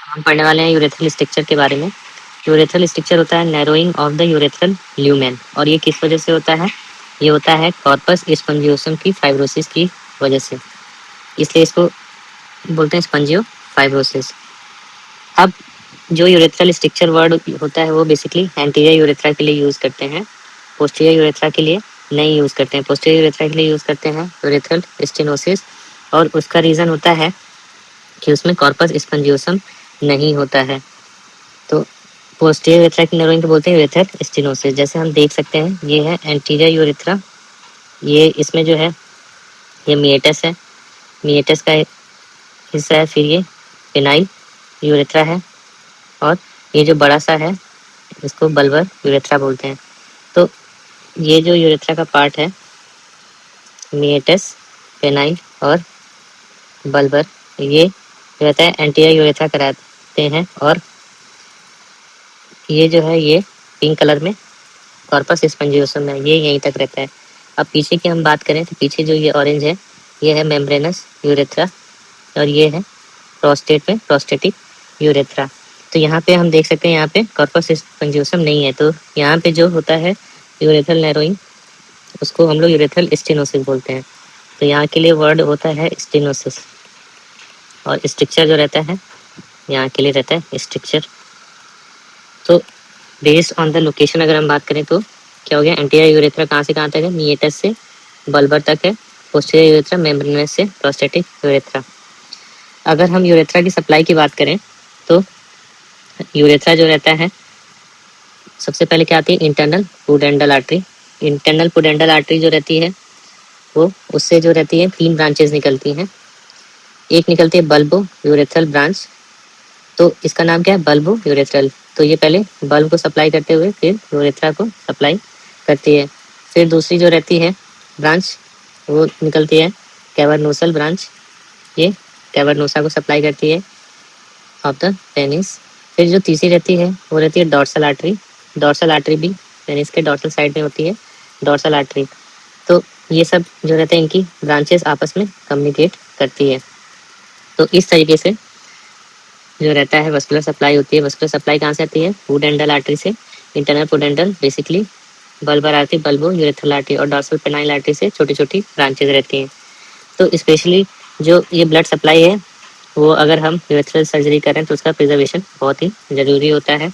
हम पढ़ने वाले हैं यूरेथ्रल स्ट्रक्चर के बारे में। यूरेथ्रल स्ट्रक्चर होता है narrowing of the urethral lumen, और ये किस वजह से होता है? ये होता है कॉर्पस स्पंजियोसम की फाइब्रोसिस की वजह से, इसलिए इसको बोलते हैं स्पंजियो फाइब्रोसिस। अब जो यूरेथ्रल स्ट्रक्चर वर्ड होता है वो बेसिकली एंटीरियर यूरेथ्रा के लिए यूज करते हैं, पोस्टीरियर यूरेथ्रा के लिए नहीं यूज करते हैं। पोस्टीरियर यूरेथ्रा के लिए यूज करते हैं यूरेथ्रल स्टेनोसिस, और उसका रीजन होता है कि उसमें कॉर्पस स्पंजियोसम नहीं होता है। तो पोस्टीरियर यूरेथ्रा की नर्विंग को बोलते हैं यूरेथ्रल स्टेनोसिस। जैसे हम देख सकते हैं ये है एंटीरियर यूरेथ्रा, ये इसमें जो है ये मिएटस है, मिएटस का हिस्सा है, फिर ये पेनाइल यूरेथ्रा है, और ये जो बड़ा सा है इसको बल्बर यूरेथ्रा बोलते हैं। तो ये जो यूरेथ्रा का पार्ट है मिएटस, पेनाइल और बल्बर, ये रहता है एंटीरियर यूरेथ्रा कराते हैं, और ये जो है ये पिंक कलर में कॉर्पस स्पंजियोसम है, ये यहीं तक रहता है। अब पीछे की हम बात करें तो पीछे जो ये ऑरेंज है ये है मेम्ब्रेनस यूरेथ्रा, और ये है प्रोस्टेट में प्रोस्टेटिक यूरेथ्रा। तो यहाँ पे हम देख सकते हैं यहाँ पे कॉर्पस स्पंजियोसम नहीं है, तो यहाँ पे जो होता है यूरेथ्रल नैरोइंग उसको हम लोग यूरेथ्रल स्टेनोसिस बोलते हैं। तो यहाँ के लिए वर्ड होता है स्टेनोसिस, और स्ट्रक्चर जो रहता है यहाँ के लिए रहता है स्ट्रक्चर। तो बेस्ड ऑन द लोकेशन अगर हम बात करें तो क्या हो गया, एंटीरियर यूरेथ्रा कहाँ से कहाँ तक है? मिएटस से बल्बर तक है। पोस्टीरियर यूरेथ्रा मेम्ब्रेनस से प्रोस्टेटिक यूरेथ्रा। अगर हम यूरेथ्रा की सप्लाई की बात करें तो यूरेथ्रा जो रहता है सबसे पहले क्या आती है? Internal pudendal artery. Internal pudendal artery जो रहती है वो उससे जो रहती है 3 ब्रांचेस निकलती हैं। एक निकलती है बल्बो यूरेथ्रल ब्रांच, तो इसका नाम क्या है? Bulbo urethral. तो ये पहले बल्ब को सप्लाई करते हुए फिर यूरेथ्रा को सप्लाई करती है। फिर दूसरी जो रहती है ब्रांच वो निकलती है कैवर्नोसल ब्रांच, ये कैवर्नोसा को सप्लाई करती है ऑफ द पेनिस। फिर जो तीसरी रहती है वो रहती है डॉर्सल आर्टरी। डॉर्सल आर्टरी भी पेनिस के डॉर्सल साइड में होती है, डॉर्सल आर्टरी। तो ये सब जो रहते हैं इनकी ब्रांचेस आपस में कम्युनिकेट करती है। तो इस तरीके से जो रहता है वस्कुलर सप्लाई होती है। वस्कुलर सप्लाई कहाँ से आती है? पुडेंडल आर्टरी से। Internal pudendal basically bulbar artery, bulbo urethral artery, और डॉर्सल पेनाइल आर्टरी से छोटी छोटी ब्रांचेज रहती हैं। तो स्पेशली जो ये ब्लड सप्लाई है वो अगर हम यूरेथ्रल सर्जरी करें तो उसका प्रिजर्वेशन बहुत ही ज़रूरी होता है।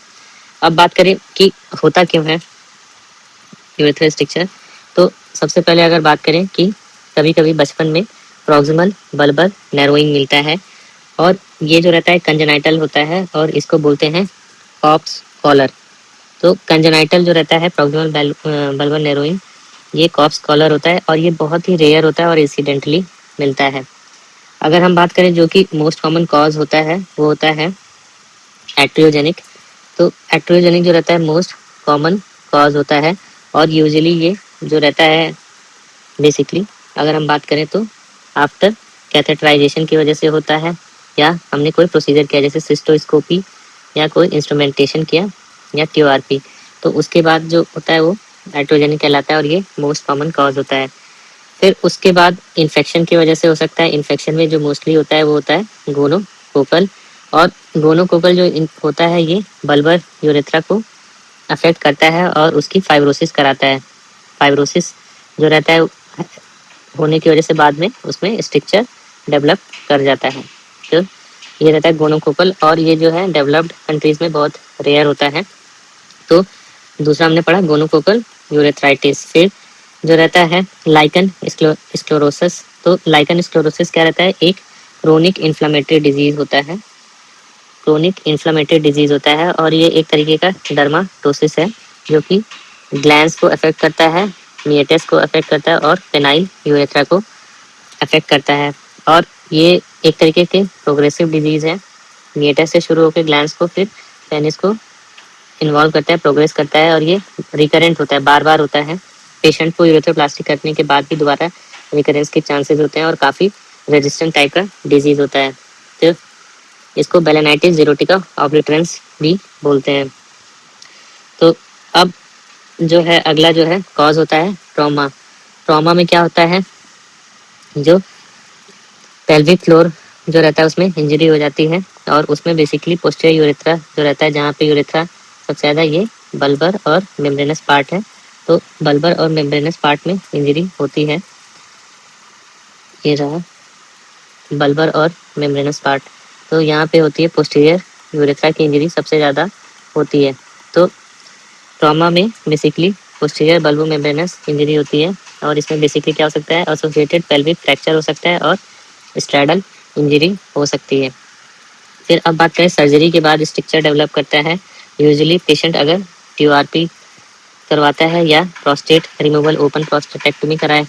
अब बात करें कि होता क्यों है यूरेथ्रल स्ट्रक्चर, तो सबसे पहले अगर बात करें कि कभी कभी बचपन में प्रॉक्सिमल बल्बर नैरोइंग मिलता है, और ये जो रहता है कंजेनाइटल होता है, और इसको बोलते हैं कॉप्स कॉलर। तो कंजेनाइटल जो रहता है प्रॉक्सिमल बल्बर नैरोइंग, ये कॉप्स कॉलर होता है, और ये बहुत ही रेयर होता है और इंसिडेंटली मिलता है। अगर हम बात करें जो कि मोस्ट कॉमन कॉज होता है वो होता है एट्रियोजेनिक। तो एट्रियोजेनिक जो रहता है मोस्ट कॉमन कॉज होता है, और यूजुअली ये जो रहता है बेसिकली अगर हम बात करें तो आफ्टर कैथेटराइजेशन की वजह से होता है, या हमने कोई प्रोसीजर किया जैसे सिस्टोस्कोपी या कोई इंस्ट्रूमेंटेशन किया या TRP, तो उसके बाद जो होता है वो एट्रोजेनिक कहलाता है, और ये मोस्ट कॉमन कॉज होता है। फिर उसके बाद इन्फेक्शन की वजह से हो सकता है। इन्फेक्शन में जो मोस्टली होता है वो होता है गोनोकोकल, और गोनोकोकल जो होता है ये बल्बर यूरेथ्रा को अफेक्ट करता है और उसकी फाइब्रोसिस कराता है। फाइब्रोसिस जो रहता है होने की वजह से बाद में उसमें स्ट्रक्चर डेवलप कर जाता है। तो ये रहता है गोनोकोकल, और ये जो है डेवलप्ड कंट्रीज में बहुत रेयर होता है। तो दूसरा हमने पढ़ा गोनोकोकल यूरेथ्राइटिस। फिर जो रहता है लाइकन स्क्लेरोसिस। तो लाइकन स्क्लेरोसिस क्या रहता है? एक क्रोनिक इन्फ्लेमेटरी डिजीज होता है, क्रोनिक इन्फ्लेमेटरी डिजीज होता है, और ये एक तरीके का डर्माटोसिस है जो कि ग्लैंड्स को अफेक्ट करता है, मिएटस को अफेक्ट करता है, और पेनाइल यूरेथ्रा को अफेक्ट करता है। और ये एक तरीके के प्रोग्रेसिव डिजीज है, मिएटस से शुरू होकर ग्लैंड्स को फिर पेनिस को इन्वॉल्व करता है, प्रोग्रेस करता है, और ये रिकरेंट होता है, बार बार होता है। पेशेंट को यूरेथ्रोप्लास्टी करने के बाद भी दोबारा रिकरेंस के चांसेस होते हैं, और काफ़ी रेजिस्टेंट टाइप का डिजीज होता है। तो इसको बेलेनाइटिस जेरोटिका ऑब्लिटरेंस भी बोलते हैं। तो अब जो है अगला जो है कॉज होता है ट्रॉमा। ट्रॉमा में क्या होता है? जो पेल्विक फ्लोर जो रहता है उसमें इंजरी हो जाती है, और उसमें बेसिकली पोस्टीरियर यूरेथ्रा जो रहता है, जहाँ पे यूरेथ्रा सबसे ज़्यादा ये बल्बर और मेम्ब्रेनस पार्ट है, तो बल्बर और मेम्ब्रेनस पार्ट में इंजरी होती है। ये रहा बल्बर और मेम्ब्रेनस पार्ट, तो यहाँ पे होती है पोस्टीरियर यूरेथ्रा की इंजरी सबसे ज़्यादा होती है। तो ट्रॉमा में basically posterior bulbo membranes injury होती है और इसमें बेसिकली क्या हो सकता है, एसोसिएटेड पेल्विक फ्रैक्चर हो सकता है और स्ट्रैडल इंजरी हो सकती है। फिर अब बात करें सर्जरी के बाद स्ट्रक्चर डेवलप करता है। यूजुअली पेशेंट अगर टीओआरपी करवाता है या प्रोस्टेट रिमूवल, ओपन प्रोस्टेटेक्टमी कराए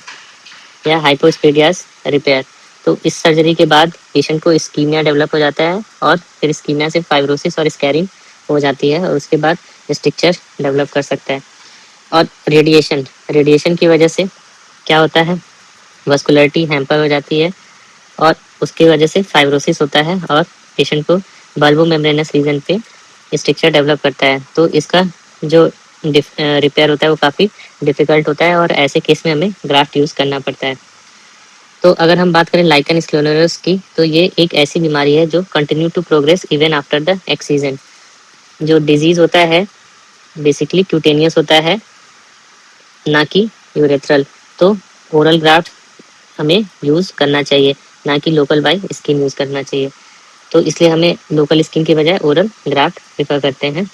या हाइपोस्पेडियास रिपेयर, तो इस सर्जरी के बाद पेशेंट को इस्कीमिया डेवलप हो जाता है और फिर इस्कीमिया से फाइब्रोसिस और स्कैरिंग हो जाती है और उसके बाद स्ट्रक्चर डेवलप कर सकता है। और रेडिएशन की वजह से क्या होता है, वस्कुलरिटी हैम्पर हो जाती है और उसकी वजह से फाइब्रोसिस होता है और पेशेंट को बल्बो मेम्ब्रेनस रीजन पे स्ट्रक्चर डेवलप करता है। तो इसका जो रिपेयर होता है वो काफ़ी डिफिकल्ट होता है और ऐसे केस में हमें ग्राफ्ट यूज़ करना पड़ता है। तो अगर हम बात करें लाइकन स्क्लेरोसिस की, तो ये एक ऐसी बीमारी है जो continue to progress even after the excision. जो डिजीज़ होता है बेसिकली क्यूटेनियस होता है, ना कि यूरेथ्रल। तो ओरल ग्राफ्ट हमें यूज़ करना चाहिए, ना कि लोकल बाय स्किन यूज़ करना चाहिए। तो इसलिए हमें लोकल स्किन के बजाय ओरल ग्राफ्ट प्रेफर करते हैं।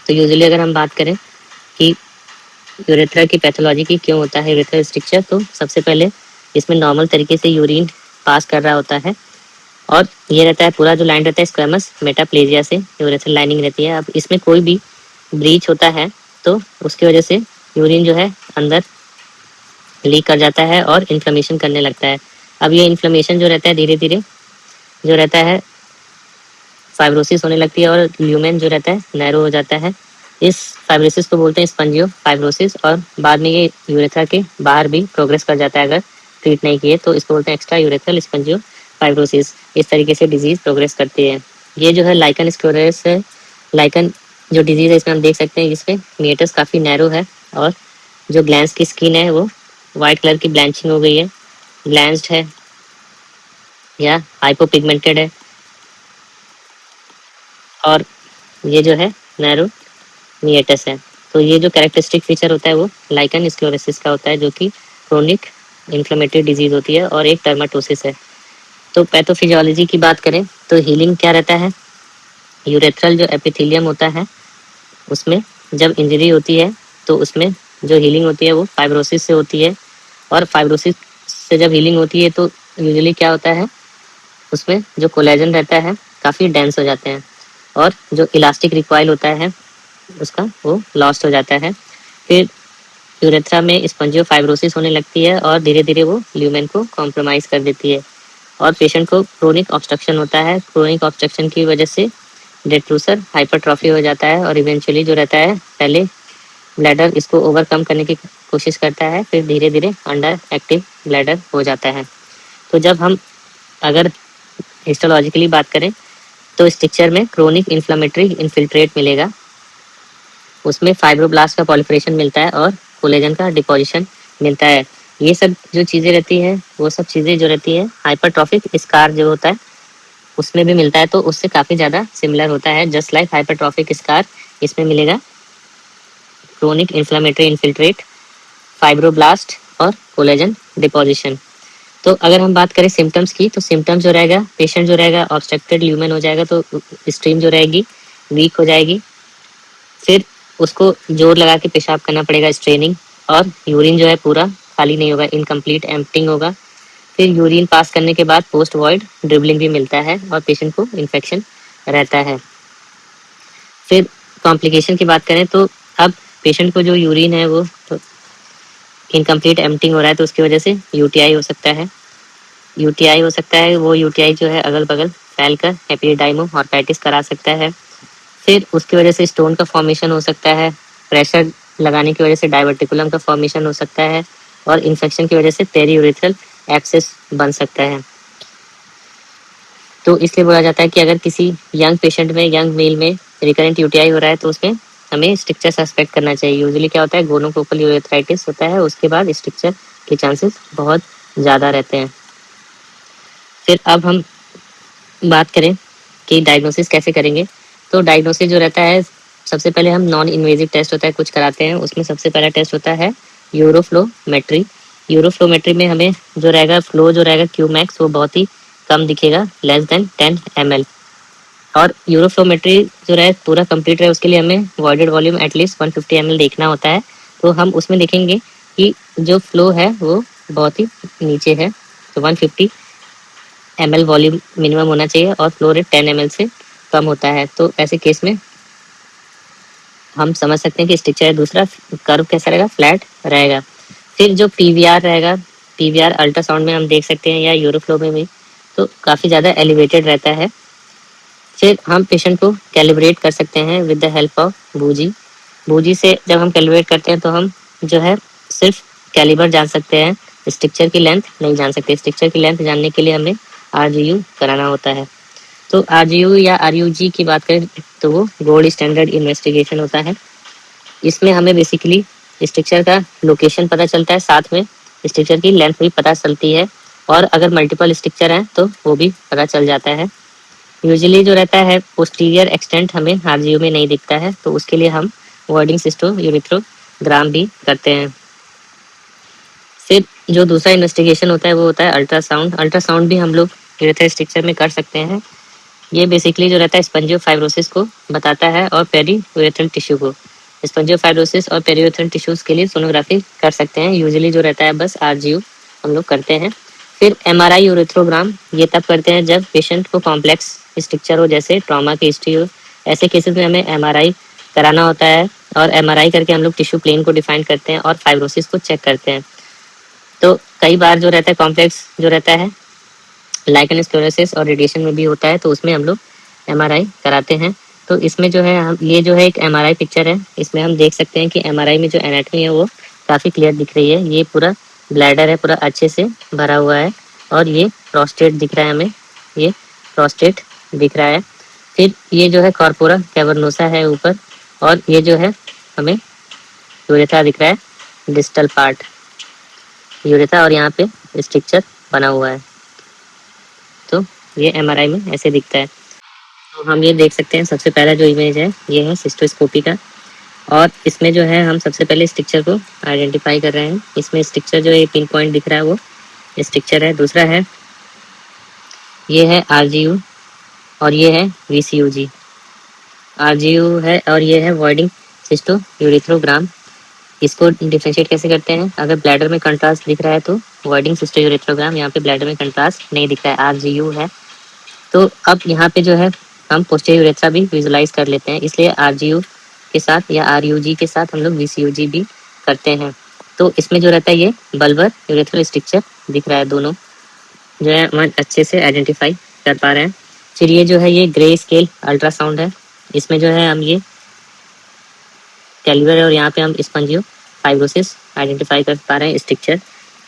तो यूजुअली अगर हम बात करें कि यूरेथ्रा की पैथोलॉजी की क्यों होता है यूरेथ्रल स्ट्रक्चर, तो सबसे पहले इसमें नॉर्मल तरीके से यूरिन पास कर रहा होता है और ये रहता है पूरा जो लाइन रहता है स्क्वेमस मेटाप्लेजिया से यूरेथ्रल लाइनिंग रहती है। अब इसमें कोई भी ब्रीच होता है तो उसकी वजह से यूरिन जो है अंदर लीक कर जाता है और इन्फ्लेमेशन करने लगता है। अब ये इन्फ्लेमेशन जो रहता है धीरे धीरे जो रहता है फाइब्रोसिस होने लगती है और ल्यूमेन जो रहता है नैरो हो जाता है। इस फाइब्रोसिस को बोलते हैं स्पंजियो फाइब्रोसिस और बाद में ये यूरेथ्रा के बाहर भी प्रोग्रेस कर जाता है अगर ट्रीट नहीं किए, तो इसको बोलते हैं एक्स्ट्रा यूरेथ्रल स्पंजियो फाइब्रोसिस। इस तरीके से डिजीज प्रोग्रेस करती है। ये जो है लाइकन स्क्लेरोसिस है। लाइकन जो डिजीज है इसमें हम देख सकते हैं जिसमें मीटस काफ़ी नैरो है और जो ग्लैंस की स्किन है वो वाइट कलर की ब्लैंचिंग हो गई है, ग्लैंस्ड है या हाइपोपिगमेंटेड है और ये जो है नैरो मीएटस है। तो ये जो कैरेक्टरिस्टिक फीचर होता है वो लाइकन स्क्लेरोसिस का होता है, जो कि क्रोनिक इन्फ्लेमेटरी डिजीज होती है और एक डर्माटोसिस है। तो पैथोफिजियोलॉजी की बात करें तो हीलिंग क्या रहता है, यूरेथ्रल जो एपिथेलियम होता है उसमें जब इंजरी होती है तो उसमें जो हीलिंग होती है वो फाइब्रोसिस से होती है और फाइब्रोसिस से जब हीलिंग होती है तो यूजुअली क्या होता है उसमें जो कोलेजन रहता है काफ़ी डेंस हो जाते हैं और जो इलास्टिक रिकॉइल होता है उसका वो लॉस्ट हो जाता है। फिर यूरेथ्रा में स्पंजियोफाइब्रोसिस होने लगती है और धीरे धीरे वो ल्यूमेन को कॉम्प्रोमाइज़ कर देती है और पेशेंट को क्रोनिक ऑब्स्ट्रक्शन होता है। क्रोनिक ऑब्स्ट्रक्शन की वजह से डेट्रूसर हाइपरट्रॉफी हो जाता है और इवेंचुअली जो रहता है पहले ब्लैडर इसको ओवरकम करने की कोशिश करता है, फिर धीरे धीरे अंडर एक्टिव ब्लैडर हो जाता है। तो जब हम अगर हिस्टोलॉजिकली बात करें तो स्ट्रक्चर में क्रोनिक इन्फ्लेमेटरी इन्फिल्ट्रेट मिलेगा, उसमें फाइब्रोब्लास्ट का पॉलिफरेशन मिलता है और कोलेजन का डिपोजिशन मिलता है। ये सब जो चीज़ें रहती है वो सब चीज़ें जो रहती है हाइपरट्रॉफिक स्कार जो होता है उसमें भी मिलता है, तो उससे काफ़ी ज़्यादा सिमिलर होता है। जस्ट लाइक हाइपरट्रॉफिक स्कार इसमें मिलेगा क्रोनिक इन्फ्लेमेटरी इन्फिल्ट्रेट, फाइब्रोब्लास्ट और कोलेजन डिपोजिशन। तो अगर हम बात करें सिम्टम्स की, तो सिम्टम्स जो रहेगा पेशेंट जो रहेगा ऑब्स्ट्रक्टेड ल्यूमेन हो जाएगा, तो स्ट्रीम जो रहेगी वीक हो जाएगी, फिर उसको जोर लगा के पेशाब करना पड़ेगा स्ट्रेनिंग, और यूरिन जो है पूरा खाली नहीं होगा, इनकम्प्लीट एम्प्टिंग होगा। फिर यूरिन पास करने के बाद पोस्ट वॉइड ड्रिबलिंग भी मिलता है और पेशेंट को इन्फेक्शन रहता है। फिर कॉम्प्लिकेशन की बात करें तो अब पेशेंट को जो यूरिन है वो तो इनकम्प्लीट एम्प्टिंग हो रहा है, तो उसकी वजह से यूटीआई हो सकता है। यूटीआई हो सकता है, वो यूटीआई जो है अगल बगल फैलकर एपिडाइमो हॉर्पाइटिस करा सकता है। फिर उसकी वजह से स्टोन का फॉर्मेशन हो सकता है, प्रेशर लगाने की वजह से डायवर्टिकुलम का फॉर्मेशन हो सकता है और इन्फेक्शन की वजह से पेरीयूरेथ्रल एब्सेस बन सकता है। तो इसलिए बोला जाता है कि अगर किसी यंग पेशेंट में, यंग मेल में रिकरेंट यूटीआई हो रहा है तो उसमें हमें स्ट्रक्चर सस्पेक्ट करना चाहिए। यूजुअली क्या होता है गोनोकोकल यूरेथ्राइटिस होता है, उसके बाद स्ट्रक्चर के चांसेस बहुत ज़्यादा रहते हैं। फिर अब हम बात करें कि डायग्नोसिस कैसे करेंगे। तो डायग्नोसिस जो रहता है, सबसे पहले हम नॉन इन्वेजिव टेस्ट होता है कुछ कराते हैं। उसमें सबसे पहला टेस्ट होता है यूरोफ्लोमेट्री। यूरोफ्लोमेट्री में हमें जो रहेगा फ्लो जो रहेगा क्यू मैक्स वो बहुत ही कम दिखेगा, लेस देन 10 ml। और यूरोफ्लोमेट्री जो रहे पूरा कंप्लीट रहे उसके लिए हमें वॉइडेड वॉल्यूम एटलीस्ट 150 ml देखना होता है। तो हम उसमें देखेंगे कि जो फ्लो है वो बहुत ही नीचे है, तो 150 ml वॉल्यूम मिनिमम होना चाहिए और फ्लो रेट 10 ml से कम होता है। तो ऐसे केस में हम समझ सकते हैं कि स्ट्रक्चर है। दूसरा कर्व कैसा रहेगा, फ्लैट रहेगा। फिर जो पीवीआर रहेगा, पीवीआर अल्ट्रासाउंड में हम देख सकते हैं या यूरोफ्लो में भी, तो काफ़ी ज़्यादा एलिवेटेड रहता है। फिर हम पेशेंट को कैलिब्रेट कर सकते हैं विद द हेल्प ऑफ बूजी। बूजी से जब हम कैलिब्रेट करते हैं तो हम जो है सिर्फ कैलिबर जान सकते हैं, स्ट्रक्चर की लेंथ नहीं जान सकते। स्ट्रक्चर की लेंथ जानने के लिए हमें आरजीयू कराना होता है। तो आरजीयू या आरयूजी की बात करें तो वो गोल्ड स्टैंडर्ड इन्वेस्टिगेशन होता है। इसमें हमें बेसिकली स्ट्रक्चर का लोकेशन पता चलता है, साथ में स्ट्रक्चर की लेंथ भी पता चलती है, और अगर मल्टीपल स्ट्रक्चर हैं तो वो भी पता चल जाता है। यूजुअली जो रहता है पोस्टीरियर एक्सटेंट हमें आरजीयू में नहीं दिखता है, तो उसके लिए हम वर्डिंग सिस्टो यूरिथ्रोग्राम भी करते हैं। फिर जो दूसरा इन्वेस्टिगेशन होता है वो होता है अल्ट्रासाउंड। अल्ट्रासाउंड भी हम लोग यूरेथ्रल स्ट्रक्चर में कर सकते हैं। ये बेसिकली जो रहता है स्पंजियोफाइब्रोसिस को बताता है और पेरी यूरेथ्रल टिश्यू को। स्पंजियोफाइब्रोसिस और पेरी यूरेथ्रल टिश्यूज के लिए सोनोग्राफी कर सकते हैं। यूजुअली जो रहता है बस आरजीयू हम लोग करते हैं। फिर एमआरआई यूरेथ्रोग्राम ये तब करते हैं जब पेशेंट को कॉम्प्लेक्स स्ट्रक्चर हो, जैसे ट्रॉमा की हिस्ट्री हो। ऐसे केसेस में हमें एमआरआई कराना होता है, और एमआरआई करके हम लोग टिश्यू प्लेन को डिफाइन करते हैं और फाइब्रोसिस को चेक करते हैं। तो कई बार जो रहता है कॉम्प्लेक्स जो रहता है लाइकन स्क्लेरोसिस और रेडिएशन में भी होता है, तो उसमें हम लोग एमआरआई कराते हैं। तो इसमें जो है हम ये जो है एक एमआरआई पिक्चर है, इसमें हम देख सकते हैं कि एमआरआई में जो एनाटॉमी है वो काफ़ी क्लियर दिख रही है। ये पूरा ब्लैडर है, पूरा अच्छे से भरा हुआ है, और ये प्रोस्टेट दिख रहा है हमें, ये प्रोस्टेट दिख रहा है। फिर ये जो है कॉर्पोरा कैवर्नोसा है ऊपर, और ये जो है हमें यूरेथा दिख रहा है, डिस्टल पार्ट यूरेथा, और यहाँ पे स्ट्रक्चर बना हुआ है। तो ये एमआरआई में ऐसे दिखता है। तो हम ये देख सकते हैं, सबसे पहला जो इमेज है ये है सिस्टोस्कोपी का, और इसमें जो है हम सबसे पहले स्ट्रक्चर को आइडेंटिफाई कर रहे हैं। इसमें स्ट्रक्चर जो है पिन पॉइंट दिख रहा है वो स्ट्रक्चर है। दूसरा है ये है आरजीयू, और ये है वीसीयूजी। आरजीयू है और ये है वॉइडिंग सिस्टो यूरिथ्रोग्राम। इसको डिफरेंशिएट कैसे करते हैं, अगर ब्लैडर में कंट्रास्ट दिख रहा है तो वॉइडिंग सिस्टो यूरिथ्रोग्राम, यहाँ पे ब्लैडर में कंट्रास्ट नहीं दिख रहा है, आरजीयू है। तो अब यहाँ पे जो है हम पोस्टीरियर यूरेथ्रा भी विजुलाइज कर लेते हैं, इसलिए आरजीयू के साथ या आरयूजी के साथ हम लोग वीसीयूजी भी करते हैं। तो इसमें जो रहता है ये बल्बर यूरेथ्रल स्ट्रक्चर दिख रहा है, दोनों जो है हम अच्छे से आइडेंटिफाई कर पा रहे हैं। फिर ये जो है ये ग्रे स्केल अल्ट्रासाउंड है, इसमें जो है हम ये कैलिबर है और यहाँ पे हम स्पंजियो फाइब्रोसिस आइडेंटिफाई कर पा रहे हैं, स्ट्रक्चर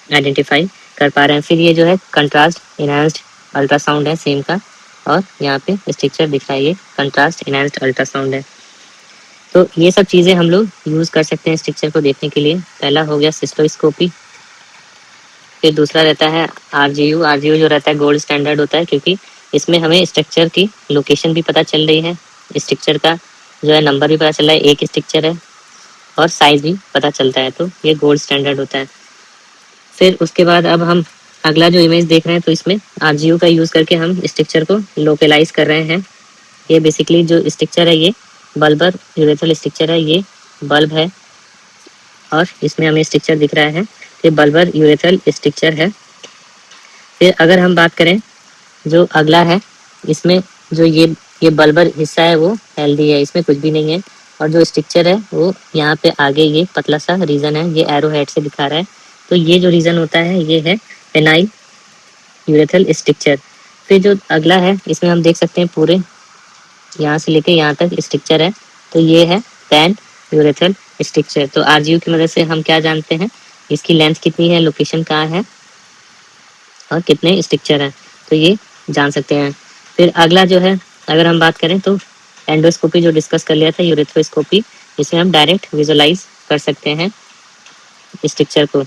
आइडेंटिफाई कर पा रहे हैं। फिर ये जो है कंट्रास्ट इनहांस्ड अल्ट्रासाउंड है सेम का, और यहाँ पे स्ट्रक्चर दिख रहा है, ये कंट्रास्ट इनहांस्ड अल्ट्रासाउंड है। तो ये सब चीज़ें हम लोग यूज़ कर सकते हैं स्ट्रक्चर को देखने के लिए। पहला हो गया सिस्टोस्कोपी, फिर दूसरा रहता है आरजीयू। आरजीयू जो रहता है गोल्ड स्टैंडर्ड होता है, क्योंकि इसमें हमें स्ट्रक्चर की लोकेशन भी पता चल रही है, स्ट्रक्चर का जो है नंबर भी पता चल रहा है, एक स्ट्रक्चर है, और साइज भी पता चलता है, तो ये गोल्ड स्टैंडर्ड होता है। फिर उसके बाद अब हम अगला जो इमेज देख रहे हैं, तो इसमें आरजीयू का यूज़ करके हम स्ट्रक्चर को लोकेलाइज कर रहे हैं। ये बेसिकली जो स्ट्रक्चर है ये बल्बर यूरेथ्रल स्ट्रक्चर है, ये बल्ब है, और इसमें हमें स्ट्रक्चर दिख रहा है, ये बल्बर यूरेथ्रल स्ट्रक्चर है। फिर अगर हम बात करें जो अगला है, इसमें जो ये बल्बर हिस्सा है वो हेल्दी है, इसमें कुछ भी नहीं है, और जो स्ट्रक्चर है वो यहाँ पे आगे ये पतला सा रीजन है, ये एरो हेड से दिखा रहा है। तो ये जो रीजन होता है ये है पेनाइल यूरेथ्रल स्ट्रक्चर। फिर जो अगला है इसमें हम देख सकते हैं पूरे यहाँ से लेके यहाँ तक स्ट्रक्चर है, तो ये है पैन यूरेथ्रल स्ट्रक्चर। तो आरजीयू की मदद से हम क्या जानते हैं, इसकी लेंथ कितनी है, लोकेशन कहाँ है, और कितने स्ट्रक्चर हैं, तो ये जान सकते हैं। फिर अगला जो है अगर हम बात करें तो एंडोस्कोपी जो डिस्कस कर लिया था, यूरेथ्रोस्कोपी, इसमें हम डायरेक्ट विजुलाइज कर सकते हैं स्ट्रक्चर को।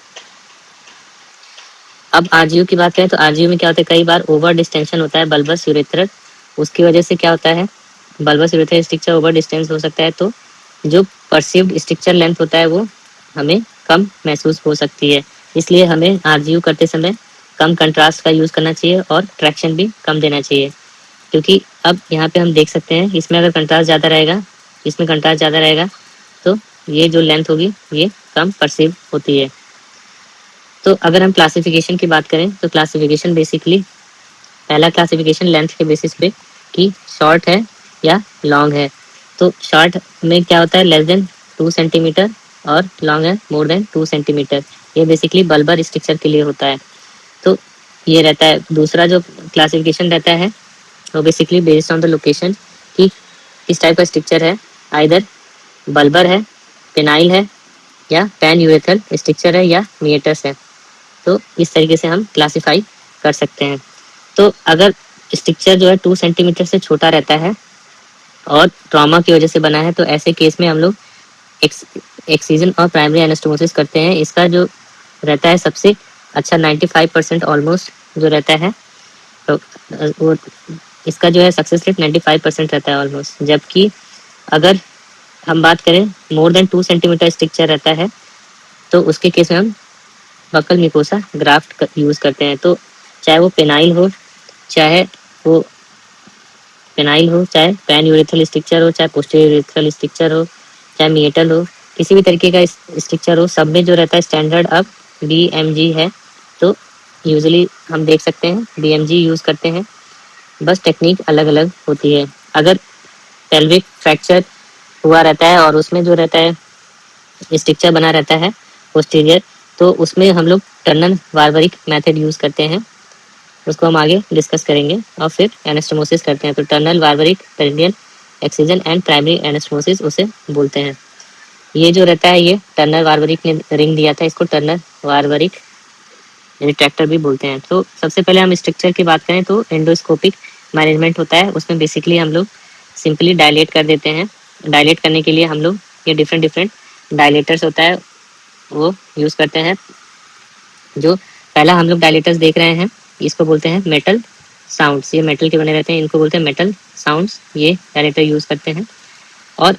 अब आरजीयू की बात करें तो आरजीयू में क्या होता है, कई बार ओवर डिस्टेंशन होता है बल्बस यूरेथ्रल उसकी वजह से क्या होता है, bulbous urethral stricture over distance हो सकता है, तो जो परसीव्ड स्ट्रक्चर लेंथ होता है वो हमें कम महसूस हो सकती है। इसलिए हमें आरजीयू करते समय कम कंट्रास्ट का यूज़ करना चाहिए और ट्रैक्शन भी कम देना चाहिए, क्योंकि अब यहाँ पे हम देख सकते हैं इसमें अगर कंट्रास्ट ज़्यादा रहेगा, इसमें कंट्रास्ट ज़्यादा रहेगा, तो ये जो लेंथ होगी ये कम परसीव होती है। तो अगर हम क्लासिफिकेशन की बात करें तो क्लासिफिकेशन बेसिकली, पहला क्लासिफिकेशन लेंथ के बेसिस पे कि शॉर्ट है या लॉन्ग है। तो शॉर्ट में क्या होता है, लेस देन 2 सेंटीमीटर, और लॉन्ग है मोर देन 2 सेंटीमीटर। ये बेसिकली बल्बर स्ट्रक्चर के लिए होता है। तो ये रहता है। दूसरा जो क्लासिफिकेशन रहता है वो basically based on the location कि किस टाइप का स्ट्रक्चर है, आइदर बल्बर है, पेनाइल है, या पैन यूरेथ्रल स्ट्रक्चर है, या मिएटस है। तो इस तरीके से हम क्लासिफाई कर सकते हैं। तो अगर स्ट्रक्चर जो है 2 सेंटीमीटर से छोटा रहता है और ट्रॉमा की वजह से बना है, तो ऐसे केस में हम लोग एक्सीजन और प्राइमरी एनास्टोमोसिस करते हैं। इसका जो रहता है सबसे अच्छा 95% ऑलमोस्ट जो रहता है, तो वो इसका जो है सक्सेस रेट 95% रहता है ऑलमोस्ट। जबकि अगर हम बात करें मोर देन 2 सेंटीमीटर स्ट्रक्चर रहता है, तो उसके केस में हम बकल मिकोसा ग्राफ्ट यूज़ करते हैं। तो चाहे वो पेनाइल हो, चाहे वो चाहे पैन यूरेथ्रल स्ट्रक्चर हो, चाहे पोस्टीरियर यूरेथ्रल स्ट्रक्चर हो, चाहे मिएटल हो, किसी भी तरीके का स्ट्रक्चर हो, सब में जो रहता है स्टैंडर्ड अब BMG है। तो यूजुअली हम देख सकते हैं BMG यूज़ करते हैं, बस टेक्निक अलग अलग होती है। अगर पेल्विक फ्रैक्चर हुआ रहता है और उसमें जो रहता है स्ट्रक्चर बना रहता है पोस्टीरियर, तो उसमें हम लोग टर्नल वार्बरिक मेथड यूज़ करते हैं, उसको हम आगे डिस्कस करेंगे। और फिर एनास्टोमोसिस करते हैं। तो टर्नल वार्बरिक perineal excision and primary anastomosis उसे बोलते हैं। ये जो रहता है, ये टर्नल वार्बरिक ने रिंग दिया था, इसको टर्नल वार्बरिक रिट्रैक्टर भी बोलते हैं। तो सबसे पहले हम स्ट्रक्चर की बात करें तो एंडोस्कोपिक मैनेजमेंट होता है। उसमें बेसिकली हम लोग सिंपली डायलेट कर देते हैं। डायलेट करने के लिए हम लोग ये डिफरेंट डायलेटर्स होता है वो यूज़ करते हैं। जो पहला हम लोग डायलेटर्स देख रहे हैं, इसको बोलते हैं मेटल साउंड्स। ये मेटल के बने रहते हैं, इनको बोलते हैं मेटल साउंड्स। ये डायलेटर यूज़ करते हैं। और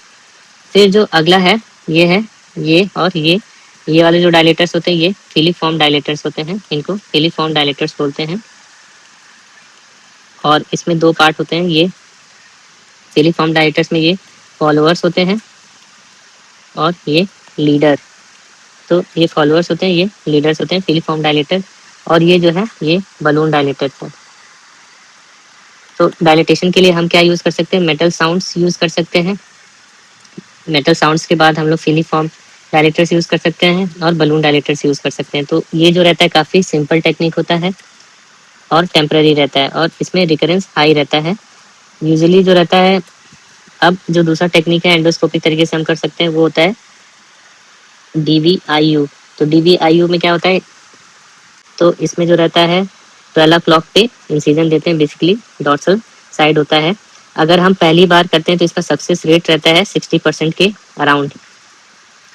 फिर जो अगला है ये है, ये और ये वाले जो डायलेटर्स होते हैं ये फिलीफॉर्म डायलेटर्स होते हैं, इनको फिलीफॉर्म डायलेटर्स बोलते हैं। और इसमें 2 पार्ट होते हैं। ये फिलीफॉर्म डायलेटर्स में ये फॉलोअर्स होते हैं और ये लीडर। तो ये फॉलोअर्स होते हैं, ये लीडर्स होते हैं फिलीफॉर्म डायलेटर। और ये जो है ये बलून डायलेटर है। तो डायलेटेशन के लिए हम क्या यूज़ कर सकते हैं, मेटल साउंड्स यूज़ कर सकते हैं। मेटल साउंड्स के बाद हम लोग फिलीफॉर्म डायलेटर्स यूज़ कर सकते हैं और बलून डायलेटर्स यूज़ कर सकते हैं। तो ये जो रहता है काफ़ी सिंपल टेक्निक होता है और टेम्पररी रहता है, और इसमें रिकरेंस हाई रहता है यूजुअली जो रहता है। अब जो दूसरा टेक्निक है एंडोस्कोपिक तरीके से हम कर सकते हैं, वो होता है DVIU। तो DVIU में क्या होता है, तो इसमें जो रहता है 12 क्लॉक पे इंसिजन देते हैं, बेसिकली डॉर्सल साइड होता है। अगर हम पहली बार करते हैं तो इसका सक्सेस रेट रहता है 60% के अराउंड।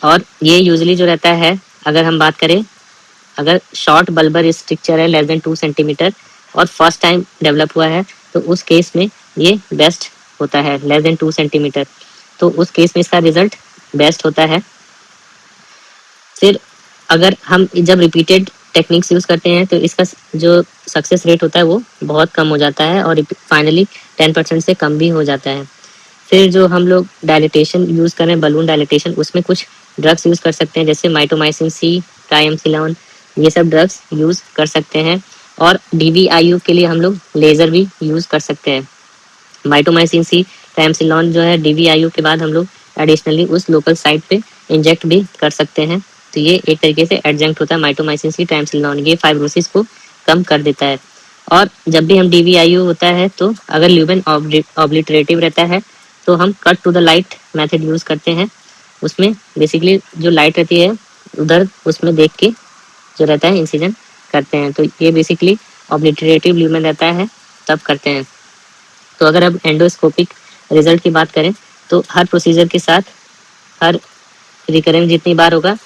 और ये यूजुअली जो रहता है, अगर हम बात करें, अगर शॉर्ट बल्बर स्ट्रक्चर है लेस देन 2 सेंटीमीटर और फर्स्ट टाइम डेवलप हुआ है, तो उस केस में ये बेस्ट होता है, लेस देन 2 सेंटीमीटर। तो उस केस में इसका रिजल्ट बेस्ट होता है। फिर अगर हम जब रिपीटेड टेक्निक्स यूज़ करते हैं तो इसका जो सक्सेस रेट होता है वो बहुत कम हो जाता है और फाइनली 10% से कम भी हो जाता है। फिर जो हम लोग डायलिटेशन यूज़ कर रहे हैं, बलून डायलिटेशन, उसमें कुछ ड्रग्स यूज़ कर सकते हैं, जैसे माइटोमाइसिन C, ट्राइएम्सिलॉन, ये सब ड्रग्स यूज़ कर सकते हैं। और DVIU के लिए हम लोग लेज़र भी यूज़ कर सकते हैं। माइटोमाइसिन C, ट्राइएम्सिलॉन जो है DVIU के बाद हम लोग एडिशनली उस लोकल साइट पे इंजेक्ट भी कर सकते हैं। तो ये एक तरीके से एडजंक्ट होता है माइटोमाइसिन C, ट्राइएम्सिलॉन, ये फाइब्रोसिस को कम कर देता है। और जब भी हम DVIU होता है तो अगर ल्यूमेन ऑब्लिटरेटिव रहता है तो हम cut to the light method use करते हैं। उसमें बेसिकली जो लाइट रहती है उधर उसमें देख के जो रहता है इंसिजन करते हैं। तो ये बेसिकली ऑब्लिटरेटिव ल्यूमेन रहता है तब करते हैं। तो अगर अब एंडोस्कोपिक रिजल्ट की बात करें तो हर प्रोसीजर के साथ हर रिकरेंस जितनी बार होगा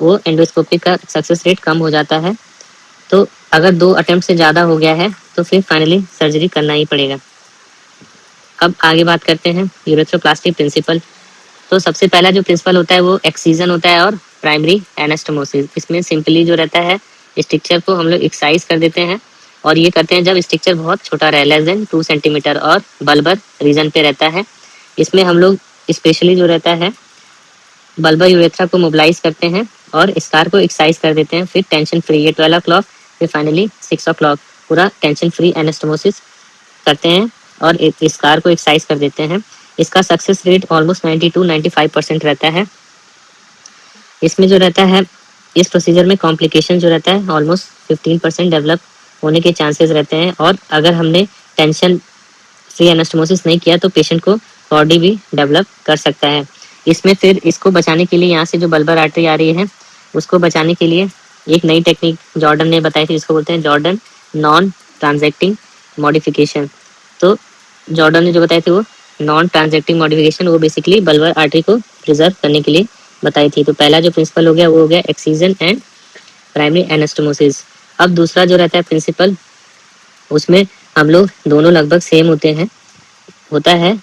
वो एंडोस्कोपिक का सक्सेस रेट कम हो जाता है। तो अगर 2 अटेम्प्ट से ज़्यादा हो गया है तो फिर फाइनली सर्जरी करना ही पड़ेगा। अब आगे बात करते हैं यूरेथ्रोप्लास्टी प्रिंसिपल। तो सबसे पहला जो प्रिंसिपल होता है वो एक्सीजन होता है और प्राइमरी एनास्टोमोसिस। इसमें सिंपली जो रहता है स्ट्रक्चर को हम लोग एक्साइज कर देते हैं और ये करते हैं जब स्ट्रक्चर बहुत छोटा रहे, लेस देन 2 सेंटीमीटर और बल्बर रीजन पे रहता है। इसमें हम लोग स्पेशली जो रहता है बल्बर यूरेथ्रा को मोबिलाइज करते हैं और स्कार को एक्साइज कर देते हैं। फिर टेंशन फ्री, ये 12 o'clock, फिर फाइनली 6 o'clock पूरा टेंशन फ्री एनास्टोमोसिस करते हैं और स्कार को एक्साइज कर देते हैं। इसका सक्सेस रेट ऑलमोस्ट 90 to 95% रहता है। इसमें जो रहता है इस प्रोसीजर में कॉम्प्लिकेशन जो रहता है ऑलमोस्ट 15% डेवलप होने के चांसेस रहते हैं और अगर हमने टेंशन फ्री एनास्टोमोसिस नहीं किया तो पेशेंट को बॉडी भी डेवलप कर सकता है। इसमें फिर इसको बचाने के लिए यहाँ से जो बल्बर आर्टरी आ रही है उसको बचाने के लिए एक नई टेक्निक जॉर्डन ने बताई थी, जिसको बोलते हैं जॉर्डन नॉन ट्रांजैक्टिंग मॉडिफिकेशन। तो जॉर्डन ने जो बताई थी वो नॉन ट्रांजैक्टिंग मॉडिफिकेशन, वो बेसिकली बल्बर आर्टरी को प्रिजर्व करने के लिए बताई थी। तो पहला जो प्रिंसिपल हो गया वो हो गया एक्सीजन एंड प्राइमरी एनास्टोमोसिस। अब दूसरा जो रहता है प्रिंसिपल, उसमें हम लोग दोनों लगभग सेम होता है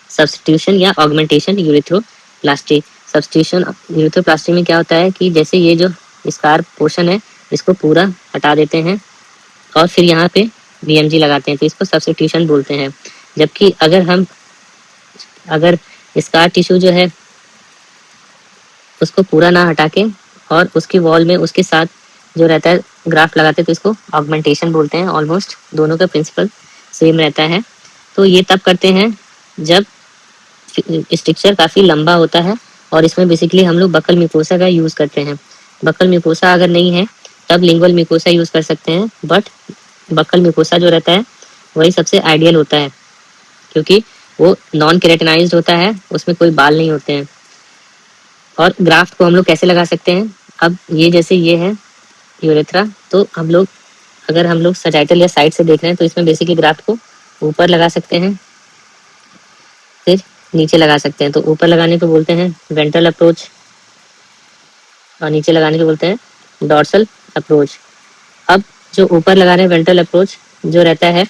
सब्स्टिट्यूशन या ऑगमेंटेशन यूरेथ्रोप्लास्टी। सब्स्टिट्यूशन यूरेथ्रोप्लास्टी में क्या होता है कि जैसे ये जो स्कार पोर्शन है इसको पूरा हटा देते हैं और फिर यहाँ पे बीएमजी लगाते हैं, तो इसको सब्स्टिट्यूशन बोलते हैं। जबकि अगर स्कार टिश्यू जो है उसको पूरा ना हटा के और उसकी वॉल में उसके साथ जो रहता है ग्राफ्ट लगाते हैं तो इसको ऑगमेंटेशन बोलते हैं। ऑलमोस्ट दोनों का प्रिंसिपल सेम रहता है। तो ये तब करते हैं जब स्ट्रक्चर काफ़ी लंबा होता है और इसमें बेसिकली हम लोग बकल म्यूकोसा का यूज़ करते हैं। बकल म्यूकोसा अगर नहीं है तब लिंगुअल म्यूकोसा यूज़ कर सकते हैं, बट बकल म्यूकोसा जो रहता है वही सबसे आइडियल होता है क्योंकि वो नॉन केराटिनाइज्ड होता है, उसमें कोई बाल नहीं होते हैं। और ग्राफ्ट को हम लोग कैसे लगा सकते हैं, अब ये जैसे ये है यूरेथ्रा, तो अगर हम लोग सजाइटल या साइड से देख रहे हैं तो इसमें बेसिकली ग्राफ्ट को ऊपर लगा सकते हैं फिर नीचे लगा सकते हैं। तो ऊपर लगाने को बोलते हैं वेंट्रल अप्रोच और नीचे लगाने को बोलते हैं डॉर्सल अप्रोच। अब जो ऊपर लगा रहे हैं वेंट्रल अप्रोच जो रहता है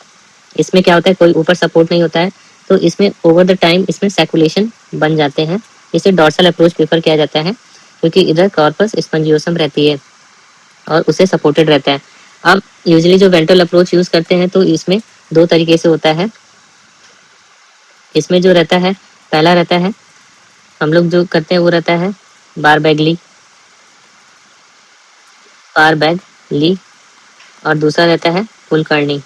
इसमें क्या होता है, कोई ऊपर सपोर्ट नहीं होता है, तो इसमें ओवर द टाइम इसमें सैकुलेशन बन जाते हैं। इसे डॉर्सल अप्रोच प्रेफर किया जाता है क्योंकि इधर कॉर्पस स्पंजियोसम रहती है और उसे सपोर्टेड रहता है। अब यूजुअली जो वेंट्रल अप्रोच यूज करते हैं तो इसमें 2 तरीके से होता है। इसमें जो रहता है पहला रहता है हम लोग जो करते हैं वो रहता है बार बैग ली और दूसरा रहता है फुल करनी।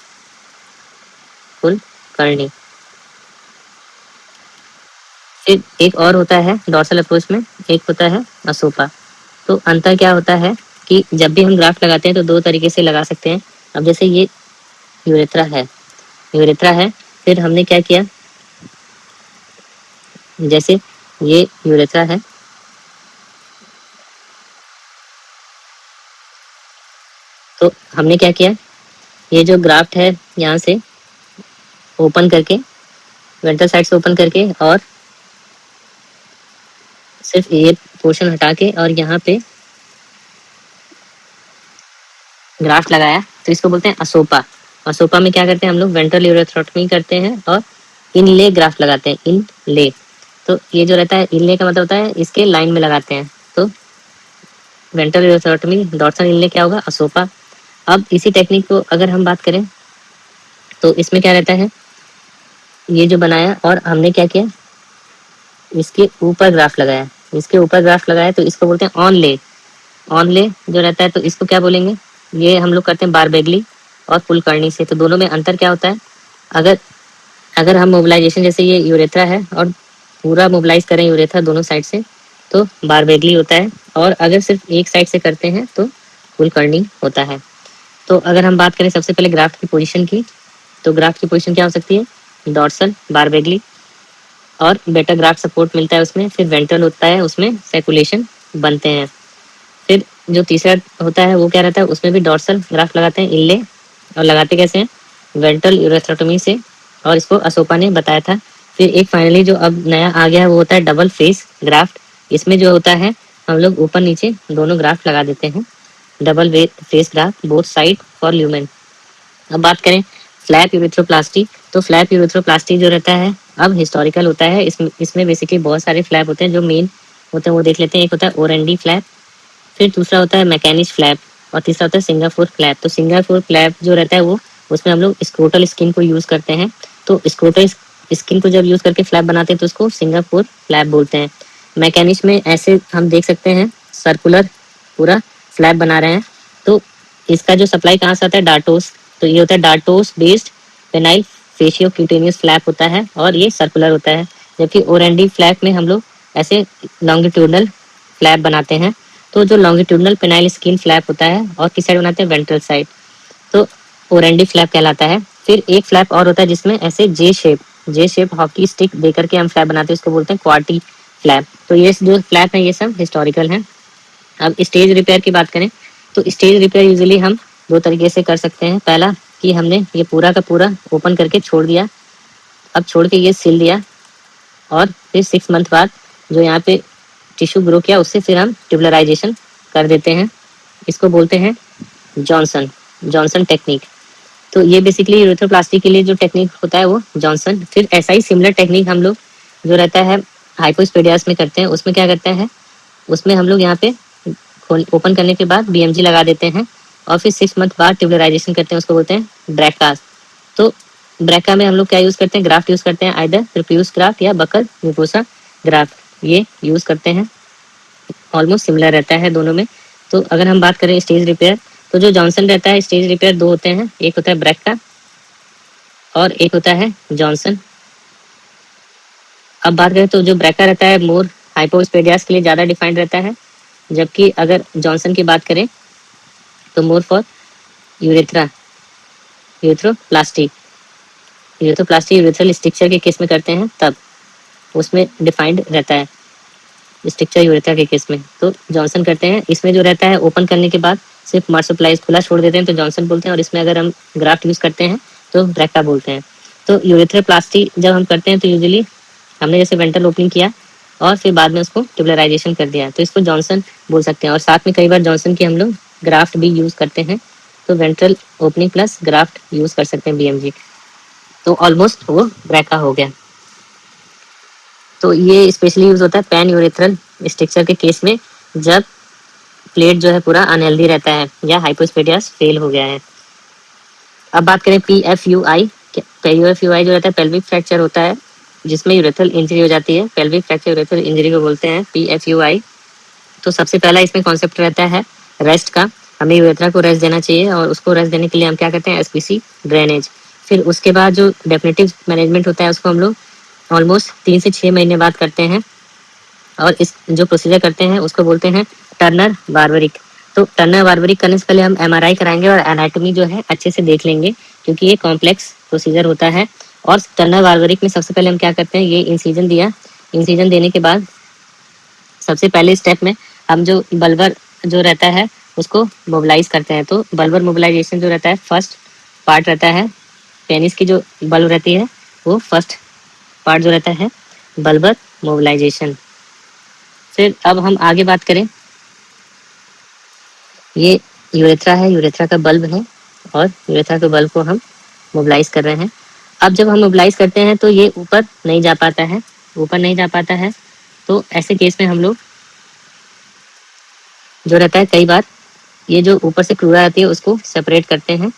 फिर एक और होता है डॉर्सल अप्रोच में, एक होता है असूपा। तो अंतर क्या होता है कि जब भी हम ग्राफ्ट लगाते हैं तो 2 तरीके से लगा सकते हैं। अब जैसे ये यूरेथ्रा है, फिर हमने क्या किया, जैसे ये यूरेथ्रा है तो हमने क्या किया, ये जो ग्राफ्ट है यहाँ से ओपन करके वेंट्रल साइड से ओपन करके और सिर्फ ये पोर्शन हटा के और यहाँ पे ग्राफ्ट लगाया, तो इसको बोलते हैं असूपा। असूपा में क्या करते हैं हम लोग वेंट्रल यूरेथ्रोटमी करते हैं और इनले ग्राफ्ट लगाते हैं, इनले। तो ये जो रहता है इनले का मतलब होता है इसके लाइन में लगाते हैं। तो वेंट्रल यूरेथ्रोटमी डॉर्सल इनले क्या होगा, असूपा। अब इसी टेक्निक को अगर हम बात करें तो इसमें क्या रहता है, ये जो बनाया और हमने क्या किया, इसके ऊपर ग्राफ्ट लगाया, तो इसको बोलते हैं ऑन ले जो रहता है, तो इसको क्या बोलेंगे, ये हम लोग करते हैं बार बेगली और फुल करनी से। तो दोनों में अंतर क्या होता है, अगर हम मोबिलाइजेशन जैसे ये यूरेथ्रा है और पूरा मोबिलाइज करें यूरेथ्रा दोनों साइड से तो बार बेगली होता है, और अगर सिर्फ एक साइड से करते हैं तो फुल करनी होता है। तो अगर हम बात करें सबसे पहले ग्राफ्ट की पोजीशन की, तो ग्राफ्ट की पोजीशन क्या हो सकती है, डॉर्सल बार बेगली और बेटर ग्राफ्ट सपोर्ट मिलता है उसमें, फिर वेंट्रल होता है उसमें सैकुलेशन बनते हैं। फिर जो तीसरा होता है वो क्या रहता है, उसमें भी डॉर्सल ग्राफ्ट लगाते हैं इनले, और लगाते कैसे हैं, वेंट्रल यूरेथ्रोटमी से, और इसको अशोका ने बताया था। फिर एक फाइनली जो अब नया आ गया है वो होता है डबल फेस ग्राफ्ट। इसमें जो होता है हम लोग ऊपर नीचे दोनों ग्राफ्ट लगा देते हैं, double face graft both side for lumen. अब बात करें फ्लैप यूरेथ्रोप्लास्टी। तो फ्लैप यूरेथ्रोप्लास्टी जो रहता है अब हिस्टोरिकल होता है। इसमें बेसिकली बहुत सारे फ्लैप होते हैं जो मेन होते हैं वो देख लेते हैं। एक होता है ओरेंडी फ्लैप, फिर दूसरा होता है मैकेनिज फ्लैप और तीसरा होता है सिंगापुर फ्लैप। तो सिंगापुर फ्लैप जो रहता है वो उसमें हम लोग स्क्रोटल स्किन को यूज़ करते हैं। तो स्क्रोटल स्किन को जब यूज़ करके फ्लैप बनाते हैं तो उसको सिंगापुर फ्लैप बोलते हैं। मैकेनिज में ऐसे हम देख सकते हैं सर्कुलर पूरा फ्लैप बना रहे हैं। तो इसका जो सप्लाई कहाँ से आता है, डार्टोस। तो ये होता है dartos based penile fasciocutaneous flap होता है और ये सर्कुलर होता है। जबकि ओरेंडी फ्लैप में हम लोग ऐसे लॉन्गिट्यूडनल फ्लैप बनाते हैं। तो जो लॉन्गिट्यूडनल पेनाइल स्किन फ्लैप होता है और किस साइड बनाते हैं, वेंट्रल साइड, तो ओरेंडी फ्लैप कहलाता है। फिर एक फ्लैप और होता है जिसमें ऐसे जे शेप हॉकी स्टिक देकर के हम फ्लैप बनाते हैं, उसको बोलते हैं क्वार्टी फ्लैप। तो ये जो फ्लैप है ये सब हिस्टोरिकल है। अब स्टेज रिपेयर की बात करें तो स्टेज रिपेयर यूजुअली हम दो तरीके से कर सकते हैं। पहला कि हमने ये पूरा का पूरा ओपन करके छोड़ दिया, अब छोड़ के ये सिल दिया और फिर 6 मंथ बाद जो यहाँ पे टिश्यू ग्रो किया उससे फिर हम ट्यूबलराइजेशन कर देते हैं। इसको बोलते हैं जॉनसन टेक्निक। तो ये बेसिकली यूरेथ्रोप्लास्टी के लिए जो टेक्निक होता है वो जॉनसन। फिर ऐसा ही सिमिलर टेक्निक हम लोग जो रहता है हाइपोस्पेडियास में करते हैं। उसमें क्या करते हैं, उसमें हम लोग यहाँ पे ओपन करने के बाद बीएमजी लगा देते हैं और फिर 6 मंथ बाद ट्यूबलराइजेशन करते हैं, उसको बोलते हैं ब्रैका। तो ब्रैका में हम लोग क्या यूज़ करते हैं, ग्राफ्ट यूज़ करते हैं, आइदर प्रोप्यूस ग्राफ्ट या बकल म्यूकोसा ग्राफ्ट, ये यूज़ करते हैं। ऑलमोस्ट सिमिलर रहता है दोनों में। तो अगर हम बात करें स्टेज रिपेयर, तो जो जॉनसन रहता है स्टेज रिपेयर दो होते हैं, एक होता है ब्रैका और एक होता है जॉनसन। अब बात करें तो जो ब्रैका रहता है मोर हाइपोस्पेडियास के लिए ज़्यादा डिफाइंड रहता है, जबकि अगर जॉनसन की बात करें तो more for urethroplasty urethral structure के केस में करते हैं तब उसमें डिफाइंड रहता है स्ट्रक्चर यूरेथ्रा के केस में, तो जॉनसन करते हैं। इसमें जो रहता है ओपन करने के बाद सिर्फ मार्सोप्लाइज खुला छोड़ देते हैं तो जॉनसन बोलते हैं, और इसमें अगर हम ग्राफ्ट यूज़ करते हैं तो ब्रैका बोलते हैं। तो यूरेथ्रोप्लास्टी जब हम करते हैं तो यूजुअली हमने जैसे वेंट्रल ओपनिंग किया और फिर बाद में उसको ट्यूबलराइजेशन कर दिया तो इसको जॉनसन बोल सकते हैं। और साथ में कई बार जॉनसन की हम लोग ग्राफ्ट भी यूज़ करते हैं, तो ventral opening plus graft use कर सकते हैं बीएमजी, तो ऑलमोस्ट वो ब्रैका हो गया। तो ये स्पेशली यूज़ होता है पैन यूरेथ्रल स्ट्रक्चर के केस में जब प्लेट जो है पूरा अनहेल्दी रहता है या हाइपोस्पेडियास फेल हो गया है। अब बात करें PFUI जो रहता है पेल्विक फ्रैक्चर होता है जिसमें यूरेथ्रल इंजरी हो जाती है। पेल्विक फ्रैक्चर यूरेथ्रल इंजरी को बोलते हैं PFUI। तो सबसे पहला इसमें कॉन्सेप्ट रहता है रेस्ट का, हमें यूरेथ्रा को रेस्ट देना चाहिए और उसको रेस्ट देने के लिए हम क्या करते हैं, SPC ड्रेनेज। फिर उसके बाद जो डेफिनेटिव मैनेजमेंट होता है उसको हम लोग ऑलमोस्ट 3 से 6 महीने बाद करते हैं और इस जो प्रोसीजर करते हैं उसको बोलते हैं टर्नर बार्बरिक। तो टर्नर बार्बरिक करने से पहले हम MRI कराएंगे और एनाटॉमी जो है अच्छे से देख लेंगे क्योंकि ये कॉम्प्लेक्स प्रोसीजर होता है। और टर्नर बार्बरिक में सबसे पहले हम क्या करते हैं, ये इंसिजन दिया, इंसिजन देने के बाद सबसे पहले स्टेप में हम जो बल्बर जो रहता है उसको मोबिलाइज करते हैं। तो बल्बर मोबिलाइजेशन जो रहता है फर्स्ट पार्ट रहता है, पेनिस की जो बल्ब रहती है वो फर्स्ट पार्ट जो रहता है बल्बर मोबिलाइजेशन। फिर अब हम आगे बात करें, ये यूरेथ्रा है, यूरेथ्रा का बल्ब है और यूरेथ्रा के बल्ब को हम मोबिलाइज कर रहे हैं। अब जब हम मोबिलाइज करते हैं तो ये ऊपर नहीं जा पाता है, तो ऐसे केस में हम लोग जो रहता है कई बार ये जो ऊपर से क्रूरा आती है उसको सेपरेट करते हैं।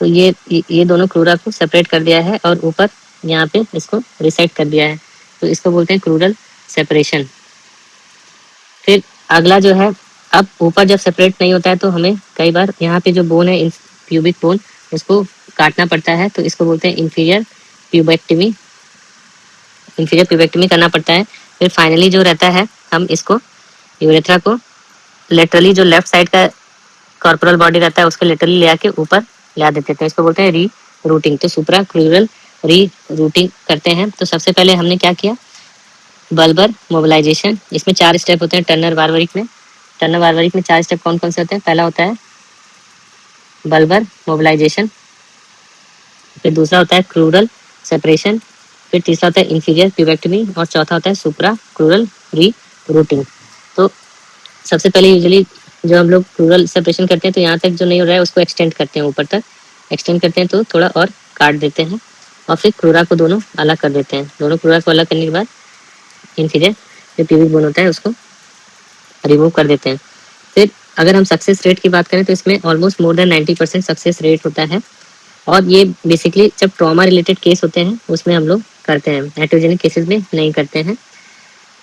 तो ये दोनों क्रूरा को सेपरेट कर दिया है और ऊपर यहाँ पे इसको रिसेट कर दिया है, तो इसको बोलते हैं क्रूरल सेपरेशन। फिर अगला जो है, अब ऊपर जब सेपरेट नहीं होता है तो हमें कई बार यहाँ पे जो बोन है प्यूबिक बोन उसको काटना पड़ता है, तो इसको बोलते हैं इंफीरियर प्यूबेक्टमी करना पड़ता है। फिर फाइनली जो रहता है हम इसको यूरेथ्रा को लेटरली जो लेफ्ट साइड का कॉर्पोरल बॉडी रहता है उसको लेटरली ले आके ऊपर ला देते हैं, इसको बोलते हैं री रूटिंग। तो सुप्रा क्रूरल री रूटिंग करते हैं। तो सबसे पहले हमने क्या किया, बल्बर मोबिलाइजेशन, इसमें 4 स्टेप होते हैं टर्नर बार्बरिक में। 4 स्टेप कौन कौन से होते हैं, पहला होता है बल्बर मोबिलाइजेशन, फिर दूसरा होता है क्रूरल सेपरेशन, फिर तीसरा होता है इंफीरियर प्यूबेक्टमी और चौथा होता है सुप्रा क्रूरल री रूटिंग। तो सबसे पहले यूजुअली जो हम लोग क्रूरल सेपरेशन करते हैं तो यहाँ तक जो नहीं हो रहा है उसको एक्सटेंड करते हैं, ऊपर तक एक्सटेंड करते हैं तो थोड़ा और काट देते हैं और फिर क्रूरा को दोनों अलग कर देते हैं। दोनों क्रूरा को अलग करने के बाद इंफीरियर जो प्यूबिक बोन होता है उसको रिमूव कर देते हैं। फिर अगर हम सक्सेस रेट की बात करें तो इसमें almost more than 90% success rate होता है। और ये बेसिकली जब ट्रॉमा रिलेटेड केस होते हैं उसमें हम लोग करते हैं, एट्रोजेनिक केसेस में नहीं करते हैं।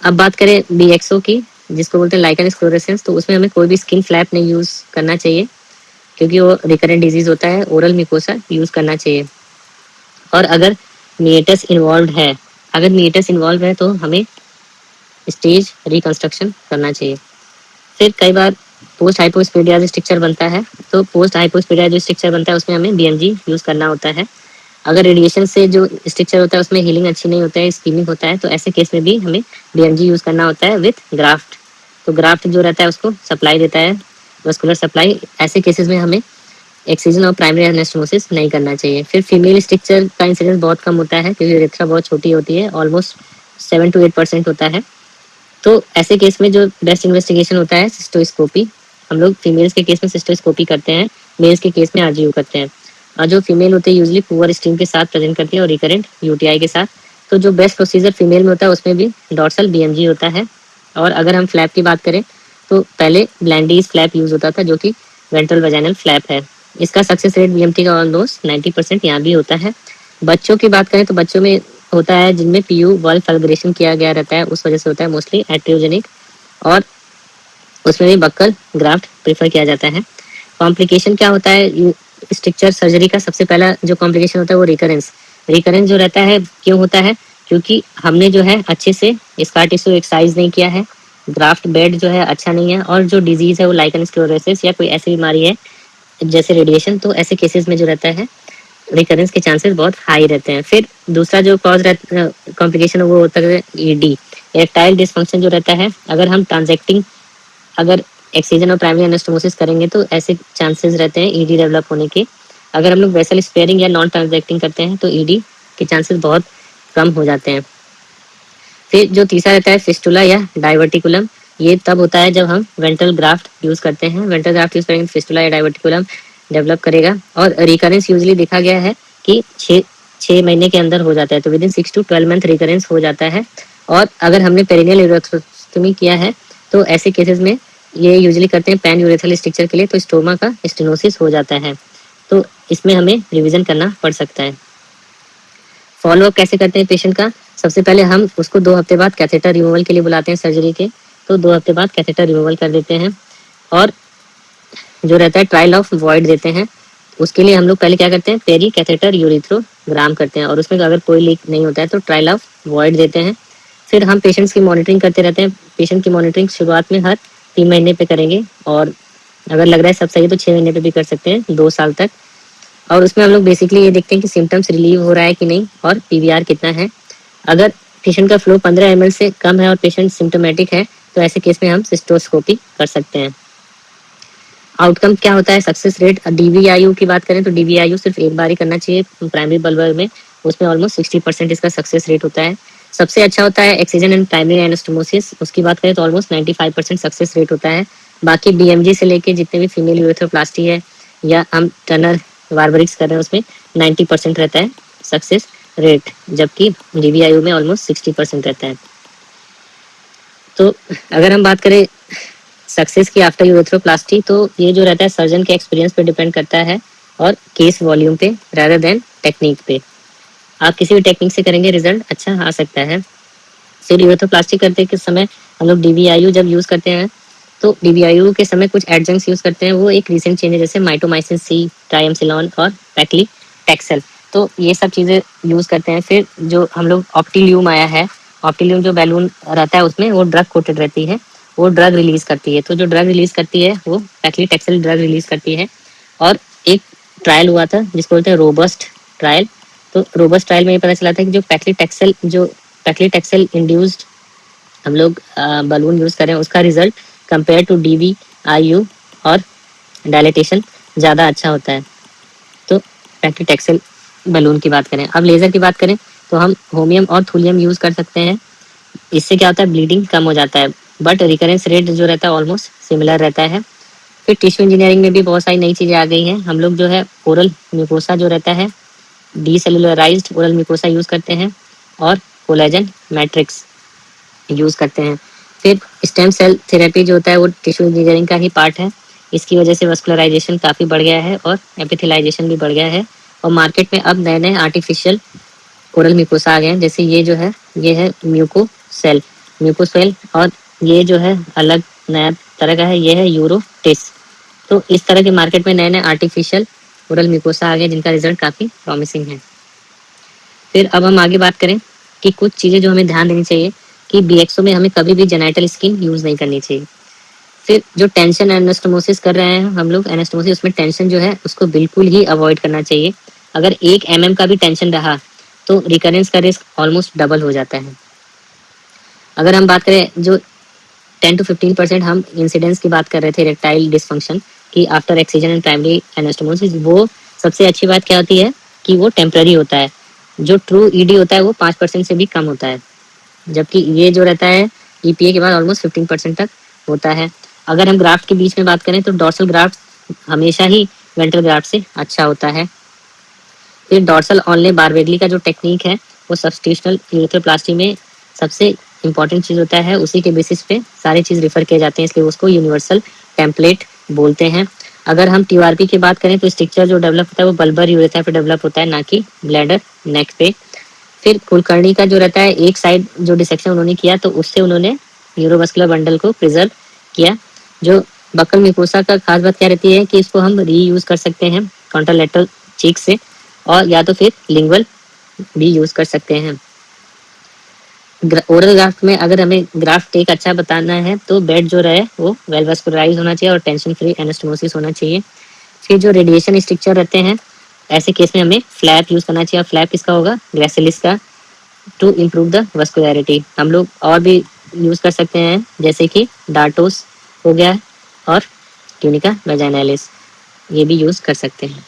अब बात करें BXO की, जिसको बोलते हैं लाइकन स्क्लेरोसिस, तो उसमें हमें कोई भी स्किन फ्लैप नहीं यूज़ करना चाहिए क्योंकि वो रिकरेंट डिजीज होता है। ओरल मिकोसा यूज़ करना चाहिए। और अगर मीएटस इन्वॉल्व है, तो हमें स्टेज रिकंस्ट्रक्शन करना चाहिए। फिर कई बार पोस्ट हाइपोस्पेडिया जो स्ट्रक्चर बनता है, तो पोस्ट हाइपोस्पेडिया जो स्ट्रक्चर बनता है उसमें हमें BMG यूज़ करना होता है। अगर रेडिएशन से जो स्ट्रक्चर होता है उसमें हीलिंग अच्छी नहीं होता है, स्कीमिंग होता है, तो ऐसे केस में भी हमें BMG यूज़ करना होता है विथ ग्राफ्ट। तो ग्राफ्ट जो रहता है उसको सप्लाई देता है, मस्कुलर सप्लाई। ऐसे केसेस में हमें एक्सीजन और प्राइमरी एनास्टोमोसिस नहीं करना चाहिए। फिर फीमेल स्ट्रक्चर का इंसिडेंस बहुत कम होता है क्योंकि यूरेथ्रा बहुत छोटी होती है, ऑलमोस्ट 7 to 8% होता है। तो ऐसे केस में जो बेस्ट इन्वेस्टिगेशन होता है सिस्टोस्कोपी। हम लोग फीमेल्स के केस में सिस्टोस्कोपी करते हैं, मेल्स के केस में RGU करते हैं। और जो फीमेल होते हैं यूजली पुअर स्टीम के साथ प्रेजेंट करती है और रिकरेंट UTI के साथ। तो जो बेस्ट प्रोसीजर फीमेल में होता है उसमें भी डॉर्सल BMG होता है। और अगर हम फ्लैप की बात करें तो पहले ब्लैंडीज फ्लैप यूज होता था जो कि वेंट्रल वजाइनल फ्लैप है। इसका सक्सेस रेट BMT का ऑलमोस्ट 90% यहाँ भी होता है। बच्चों की बात करें तो बच्चों में होता है जिनमें PU वॉल्व फल्ग्रेशन किया गया रहता है, उस वजह से होता है मोस्टली एट्रियोजेनिक, और उसमें भी बक्कल ग्राफ्ट प्रेफर किया जाता है। कॉम्प्लिकेशन क्या होता है स्ट्रक्चर सर्जरी का? सबसे पहला जो कॉम्प्लिकेशन होता है वो रिकरेंस जो रहता है। क्यों होता है? क्योंकि हमने जो है अच्छे से स्कार टिश्यू एक्सरसाइज नहीं किया है, ग्राफ्ट बेड जो है अच्छा नहीं है, और जो डिजीज है वो लाइकन स्क्लेरोसिस या कोई ऐसी बीमारी है जैसे रेडिएशन, तो ऐसे केसेस में जो रहता है रिकरेंस के चांसेस बहुत हाई रहते हैं। फिर दूसरा जो कॉज कॉम्प्लिकेशन वो होता है ED, इरेक्टाइल डिसफंक्शन जो रहता है। अगर हम ट्रांजैक्टिंग अगर एक्सीजन और प्राइमरी एनास्टोमोसिस करेंगे तो ऐसे चांसेस रहते हैं ED डेवलप होने के। अगर हम लोग वेसल स्पेयरिंग या नॉन ट्रांजैक्टिंग करते हैं तो ED के चांसेस बहुत कम हो जाते हैं। फिर जो तीसरा रहता है फिस्टुला या डाइवर्टिकुलम, ये तब होता है जब हम वेंट्रल ग्राफ्ट यूज करते हैं। वेंट्रल ग्राफ्ट यूज करेंगे फिस्टुला या डाइवर्टिकुलम डेवलप करेगा। और रिकरेंस यूजली देखा गया है कि 6 महीने के अंदर हो जाता है, तो विदिन 6 to 12 मंथ रिकरेंस हो जाता है। और अगर हमने पेरिनियल यूरेथ्रोस्टोमी किया है तो ऐसे केसेस में ये यूजली करते हैं पैन यूरेथ्रल स्ट्रक्चर के लिए, तो स्टोमा का स्टेनोसिस हो जाता है। तो इसमें हमें रिवीजन करना पड़ सकता है। फॉलोअप कैसे करते हैं पेशेंट का? सबसे पहले हम उसको 2 हफ्ते बाद कैथेटर रिमूवल के लिए बुलाते हैं सर्जरी के, तो 2 हफ्ते बाद कैथेटर रिमूवल कर देते हैं। और जो रहता है ट्रायल ऑफ वॉइड देते हैं, उसके लिए हम लोग पहले क्या करते हैं पेरी कैथेटर यूरिथ्रोग्राम करते हैं, और उसमें अगर कोई लीक नहीं होता है तो ट्रायल ऑफ वॉइड देते हैं। फिर हम पेशेंट्स की मॉनिटरिंग करते रहते हैं। पेशेंट की मॉनिटरिंग शुरुआत में हर 3 महीने पे करेंगे, और अगर लग रहा है सब सही है तो 6 महीने पे भी कर सकते हैं, 2 साल तक। और उसमें हम लोग बेसिकली ये देखते हैं कि सिम्टम्स रिलीव हो रहा है कि नहीं और PVR कितना है। अगर पेशेंट का फ्लो 15 ml से कम है और पेशेंट सिम्टोमेटिक है तो ऐसे केस में हम सिस्टोस्कोपी कर सकते हैं। आउटकम क्या होता है? सक्सेस रेट DVIU की बात करें तो DVIU सिर्फ एक बार ही करना चाहिए प्राइमरी बल्बर में, उसमें ऑलमोस्ट 60% इसका सक्सेस रेट होता है। सबसे अच्छा होता है एक्सीजन एंड प्राइमरी एनास्टोमोसिस, उसकी बात करें तो ऑलमोस्ट 95% सक्सेस रेट होता है। बाकी BMG से लेके जितने भी फीमेल यूरेथ्रोप्लास्टी है या हम टनर वार्बरिक्स कर रहे हैं उसमें 90% रहता है सक्सेस रेट, जबकि DVIU में ऑलमोस्ट 60% रहता है। तो अगर हम बात करें सक्सेस की आफ्टर यूरेथ्रोप्लास्टी, तो ये जो रहता है सर्जन के एक्सपीरियंस पे डिपेंड करता है और केस वॉल्यूम पे रादर देन टेक्निक पे। आप किसी भी टेक्निक से करेंगे रिजल्ट अच्छा आ सकता है। फिर यूरेथ्रोप्लास्टी करते के समय हम लोग DVIU जब यूज़ करते हैं तो DVIU के समय कुछ एडजंक्ट्स यूज़ करते हैं, वो एक रिसेंट चेंज है जैसे माइटोमाइसिन C, ट्राइएम्सिलॉन और पैक्लीटेक्सेल, तो ये सब चीज़ें यूज़ करते हैं। फिर जो हम लोग ऑप्टिल्यूम आया है, ऑप्टिल्यूम जो बैलून रहता है उसमें वो ड्रग कोटेड रहती है, वो ड्रग रिलीज करती है। तो जो ड्रग रिलीज करती है वो पैक्लीटेक्सेल ड्रग रिलीज करती है। और एक ट्रायल हुआ था जिसको बोलते हैं रोबस्ट ट्रायल, तो रोबस्ट ट्रायल में ये पता चला था कि जो पैक्लीटेक्सेल इंड्यूस्ड हम लोग बलून यूज़ करें उसका रिजल्ट कंपेयर टू DVIU और डायलेटेशन ज़्यादा अच्छा होता है। तो पैक्लीटेक्सेल बलून की बात करें। अब लेज़र की बात करें तो हम होमियम और थूलियम यूज़ कर सकते हैं। इससे क्या होता है ब्लीडिंग कम हो जाता है, बट रिकरेंस रेट जो रहता है ऑलमोस्ट सिमिलर रहता है। फिर टिश्यू इंजीनियरिंग में भी बहुत सारी नई चीज़ें आ गई हैं। हम लोग जो है ओरल म्यूकोसा जो रहता है डीसेलुलराइज्ड ओरल म्यूकोसा यूज़ करते हैं और कोलेजन मैट्रिक्स यूज़ करते हैं। फिर स्टेम सेल थेरेपी जो होता है वो टिश्यू इंजीनियरिंग का ही पार्ट है। इसकी वजह से वस्कुलराइजेशन काफ़ी बढ़ गया है और एपिथेलाइजेशन भी बढ़ गया है। और मार्केट में अब नए नए आर्टिफिशियल ओरल म्यूकोसा आ गए हैं, जैसे ये जो है ये है म्यूकोसेल और ये जो है अलग नया तरह का है, ये है यूरोटिस। तो इस तरह के मार्केट में नए नए आर्टिफिशियल ओरल म्यूकोसा आ गए जिनका रिजल्ट काफ़ी प्रॉमिसिंग है। फिर अब हम आगे बात करें कि कुछ चीज़ें जो हमें ध्यान देनी चाहिए कि बीएक्सओ में हमें कभी भी जेनाइटल स्किन यूज़ नहीं करनी चाहिए। फिर जो टेंशन एनास्टोमोसिस कर रहे हैं हम लोग एनास्टोमोसिस, उसमें टेंशन जो है उसको बिल्कुल ही अवॉइड करना चाहिए। अगर 1 mm का भी टेंशन रहा तो रिकरेंस का रिस्क ऑलमोस्ट डबल हो जाता है। अगर हम बात करें जो 10 to 15% हम इंसिडेंस की बात कर रहे थे इरेक्टाइल डिसफंक्शन की after excision and primary anastomosis, वो सबसे अच्छी बात क्या होती है कि वो टेम्पररी होता है। जो ट्रू ईडी होता है वो 5% से भी कम होता है, जबकि ये जो रहता है ईपीए के बाद ऑलमोस्ट 15% तक होता है। अगर हम ग्राफ्ट के बीच में बात करें तो डॉर्सल ग्राफ्ट हमेशा ही वेंट्रल ग्राफ्ट से अच्छा होता है। फिर डॉर्सल ऑनले बारवेगली का जो टेक्निक है वो सब्स्टिट्यूशनल यूरेथ्रोप्लास्टी में सबसे इंपॉर्टेंट चीज़ होता है, उसी के बेसिस पे सारी चीज़ रिफर किए जाते हैं, इसलिए उसको यूनिवर्सल टेम्पलेट बोलते हैं। अगर हम टीआरपी की बात करें तो स्ट्रक्चर जो डेवलप होता है वो बल्बर यूरेथ्रा पे डेवलप होता है, ना कि ब्लैडर नेक पे। फिर कुलकर्णी का जो रहता है एक साइड जो डिसेक्शन उन्होंने किया तो उससे उन्होंने न्यूरोमस्कुलर बंडल को प्रिजर्व किया। जो बकल म्यूकोसा का खास बात क्या रहती है कि इसको हम रीयूज कर सकते हैं कॉन्ट्रालेटरल चीक से, और या तो फिर लिंगुअल भी यूज कर सकते हैं। ओरल ग्राफ्ट में अगर हमें ग्राफ्ट एक अच्छा बताना है तो बेड जो रहे वो वेल वास्कुलराइज होना चाहिए और टेंशन फ्री एनास्टोमोसिस होना चाहिए। फिर जो रेडिएशन स्ट्रक्चर रहते हैं ऐसे केस में हमें फ्लैप यूज करना चाहिए, और फ्लैप किसका होगा, ग्रेसिलिस का, टू इम्प्रूव द वस्कुलरिटी। हम लोग और भी यूज कर सकते हैं जैसे कि डार्टोस हो गया और ट्यूनिका वेजाइनालिस, ये भी यूज कर सकते हैं।